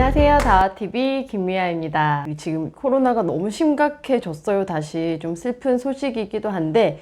안녕하세요. 다와TV 김미아입니다. 지금 코로나가 너무 심각해졌어요. 다시 좀 슬픈 소식이기도 한데,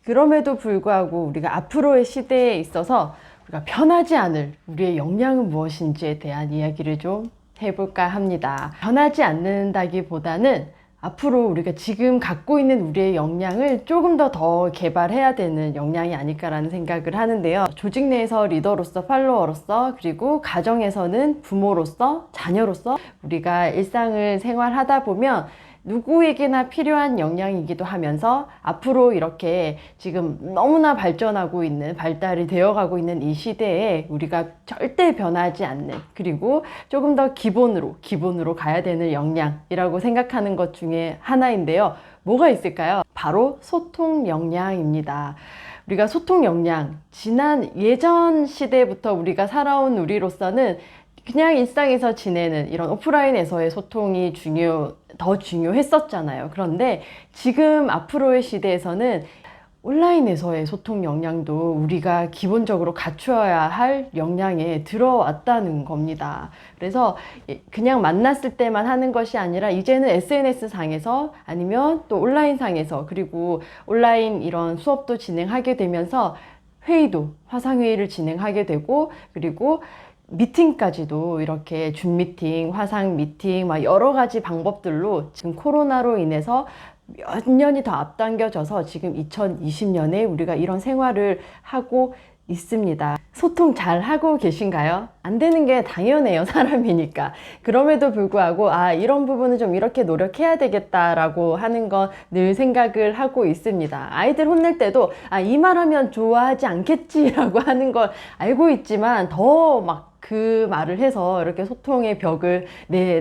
그럼에도 불구하고 우리가 앞으로의 시대에 있어서 우리가 변하지 않을 우리의 역량은 무엇인지에 대한 이야기를 좀 해볼까 합니다. 변하지 않는다기보다는 앞으로 우리가 지금 갖고 있는 우리의 역량을 조금 더 개발해야 되는 역량이 아닐까라는 생각을 하는데요. 조직 내에서 리더로서, 팔로워로서, 그리고 가정에서는 부모로서, 자녀로서 우리가 일상을 생활하다 보면 누구에게나 필요한 역량이기도 하면서 앞으로 이렇게 지금 너무나 발전하고 있는, 발달이 되어가고 있는 이 시대에 우리가 절대 변하지 않는, 그리고 조금 더 기본으로 가야 되는 역량이라고 생각하는 것 중에 하나인데요. 뭐가 있을까요? 바로 소통 역량입니다. 우리가 소통 역량, 예전 시대부터 우리가 살아온 우리로서는 그냥 일상에서 지내는 이런 오프라인에서의 소통이 더 중요했었잖아요. 그런데 지금 앞으로의 시대에서는 온라인에서의 소통 역량도 우리가 기본적으로 갖추어야 할 역량에 들어왔다는 겁니다. 그래서 그냥 만났을 때만 하는 것이 아니라 이제는 SNS 상에서 아니면 또 온라인 상에서, 그리고 온라인 이런 수업도 진행하게 되면서 화상회의를 진행하게 되고, 그리고 미팅까지도 이렇게 줌 미팅, 화상 미팅, 막 여러 가지 방법들로 지금 코로나로 인해서 몇 년이 더 앞당겨져서 지금 2020년에 우리가 이런 생활을 하고 있습니다. 소통 잘 하고 계신가요? 안 되는 게 당연해요. 사람이니까. 그럼에도 불구하고 이런 부분은 좀 이렇게 노력해야 되겠다라고 하는 건 늘 생각을 하고 있습니다. 아이들 혼낼 때도 이 말하면 좋아하지 않겠지라고 하는 걸 알고 있지만 더 막 그 말을 해서 이렇게 소통의 벽을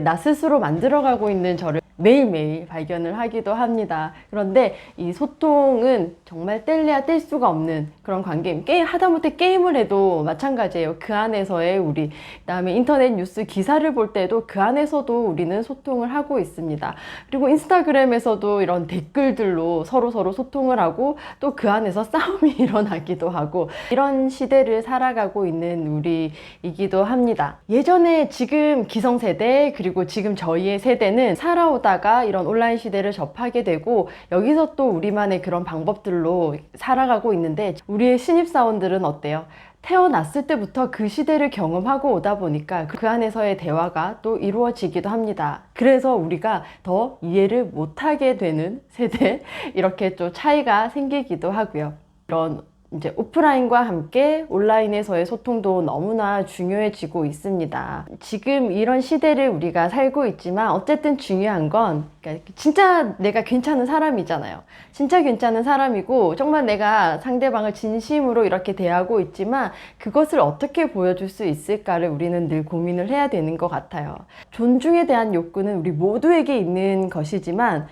나 스스로 만들어가고 있는 저를 매일매일 발견을 하기도 합니다. 그런데 이 소통은 정말 뗄래야 뗄 수가 없는 그런 관계. 하다못해 게임을 해도 마찬가지예요. 그 안에서의 우리, 그다음에 인터넷 뉴스 기사를 볼 때도 그 안에서도 우리는 소통을 하고 있습니다. 그리고 인스타그램에서도 이런 댓글들로 서로 소통을 하고 또 그 안에서 싸움이 일어나기도 하고, 이런 시대를 살아가고 있는 우리이기도 합니다. 예전에 지금 기성세대, 그리고 지금 저희의 세대는 살아오다가 이런 온라인 시대를 접하게 되고, 여기서 또 우리만의 그런 방법들로 살아가고 있는데, 우리의 신입사원들은 어때요? 태어났을 때부터 그 시대를 경험하고 오다 보니까 그 안에서의 대화가 또 이루어지기도 합니다. 그래서 우리가 더 이해를 못하게 되는 세대, 이렇게 또 차이가 생기기도 하고요. 이런 이제 오프라인과 함께 온라인에서의 소통도 너무나 중요해지고 있습니다. 지금 이런 시대를 우리가 살고 있지만 어쨌든 중요한 건, 그러니까 진짜 내가 괜찮은 사람이잖아요. 진짜 괜찮은 사람이고 정말 내가 상대방을 진심으로 이렇게 대하고 있지만 그것을 어떻게 보여줄 수 있을까를 우리는 늘 고민을 해야 되는 것 같아요. 존중에 대한 욕구는 우리 모두에게 있는 것이지만,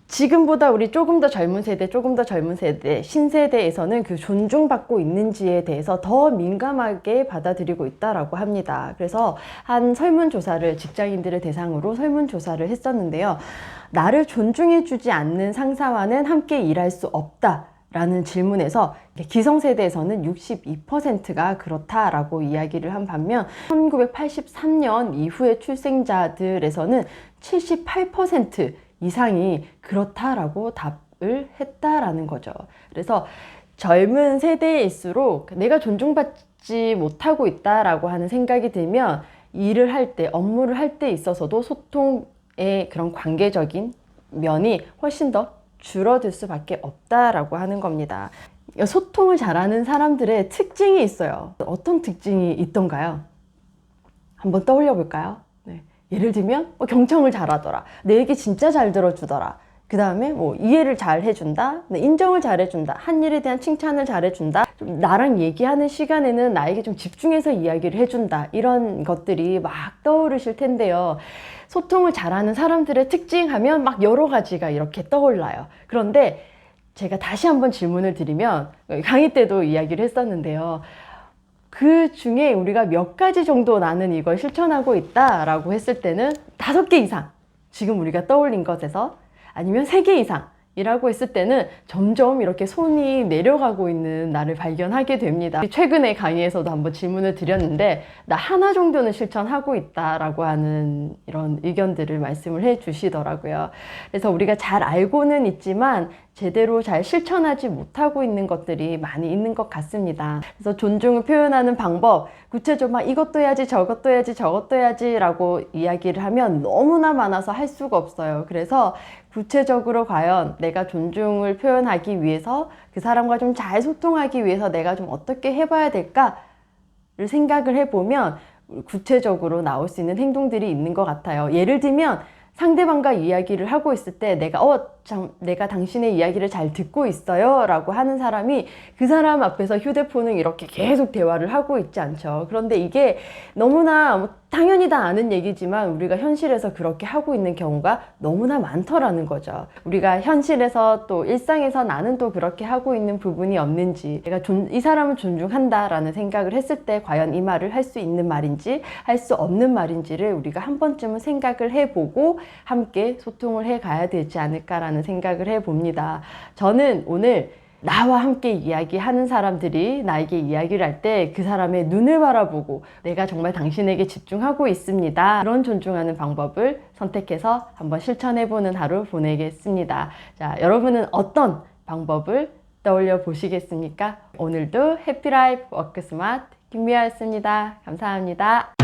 지금보다 우리 조금 더 젊은 세대, 신세대에서는 그 존중받고 있는지에 대해서 더 민감하게 받아들이고 있다라고 합니다. 그래서 한 설문조사를, 직장인들을 대상으로 설문조사를 했었는데요. 나를 존중해주지 않는 상사와는 함께 일할 수 없다 라는 질문에서 기성세대에서는 62%가 그렇다라고 이야기를 한 반면, 1983년 이후의 출생자들에서는 78% 이상이 그렇다라고 답을 했다라는 거죠. 그래서 젊은 세대일수록 내가 존중받지 못하고 있다라고 하는 생각이 들면 일을 할 때, 업무를 할 때 있어서도 소통의 그런 관계적인 면이 훨씬 더 줄어들 수밖에 없다라고 하는 겁니다. 소통을 잘하는 사람들의 특징이 있어요. 어떤 특징이 있던가요? 한번 떠올려 볼까요? 예를 들면 경청을 잘하더라, 내 얘기 진짜 잘 들어주더라, 그 다음에 이해를 잘 해준다, 인정을 잘 해준다, 한 일에 대한 칭찬을 잘 해준다, 좀 나랑 얘기하는 시간에는 나에게 좀 집중해서 이야기를 해준다, 이런 것들이 막 떠오르실 텐데요. 소통을 잘하는 사람들의 특징 하면 막 여러 가지가 이렇게 떠올라요. 그런데 제가 다시 한번 질문을 드리면, 강의 때도 이야기를 했었는데요. 그 중에 우리가 몇 가지 정도 나는 이걸 실천하고 있다라고 했을 때는 5개 이상, 지금 우리가 떠올린 것에서, 아니면 3개 이상, 이라고 했을 때는 점점 이렇게 손이 내려가고 있는 나를 발견하게 됩니다. 최근에 강의에서도 한번 질문을 드렸는데 나 하나 정도는 실천하고 있다라고 하는 이런 의견들을 말씀을 해 주시더라고요. 그래서 우리가 잘 알고는 있지만 제대로 잘 실천하지 못하고 있는 것들이 많이 있는 것 같습니다. 그래서 존중을 표현하는 방법, 구체적으로 막 이것도 해야지, 저것도 해야지, 저것도 해야지 라고 이야기를 하면 너무나 많아서 할 수가 없어요. 그래서 구체적으로 과연 내가 존중을 표현하기 위해서 그 사람과 좀 잘 소통하기 위해서 내가 좀 어떻게 해봐야 될까를 생각을 해보면 구체적으로 나올 수 있는 행동들이 있는 것 같아요. 예를 들면 상대방과 이야기를 하고 있을 때 내가 당신의 이야기를 잘 듣고 있어요 라고 하는 사람이 그 사람 앞에서 휴대폰을 이렇게 계속 대화를 하고 있지 않죠. 그런데 이게 너무나 당연히 다 아는 얘기지만 우리가 현실에서 그렇게 하고 있는 경우가 너무나 많더라는 거죠. 우리가 현실에서 또 일상에서 나는 또 그렇게 하고 있는 부분이 없는지, 내가 이 사람을 존중한다 라는 생각을 했을 때 과연 이 말을 할 수 있는 말인지 할 수 없는 말인지를 우리가 한 번쯤은 생각을 해보고 함께 소통을 해 가야 되지 않을까라는 생각을 해봅니다. 저는 오늘 나와 함께 이야기하는 사람들이 나에게 이야기를 할 때 그 사람의 눈을 바라보고 내가 정말 당신에게 집중하고 있습니다. 그런 존중하는 방법을 선택해서 한번 실천해보는 하루 보내겠습니다. 자, 여러분은 어떤 방법을 떠올려 보시겠습니까? 오늘도 해피라이프 워크스마트 김미아였습니다. 감사합니다.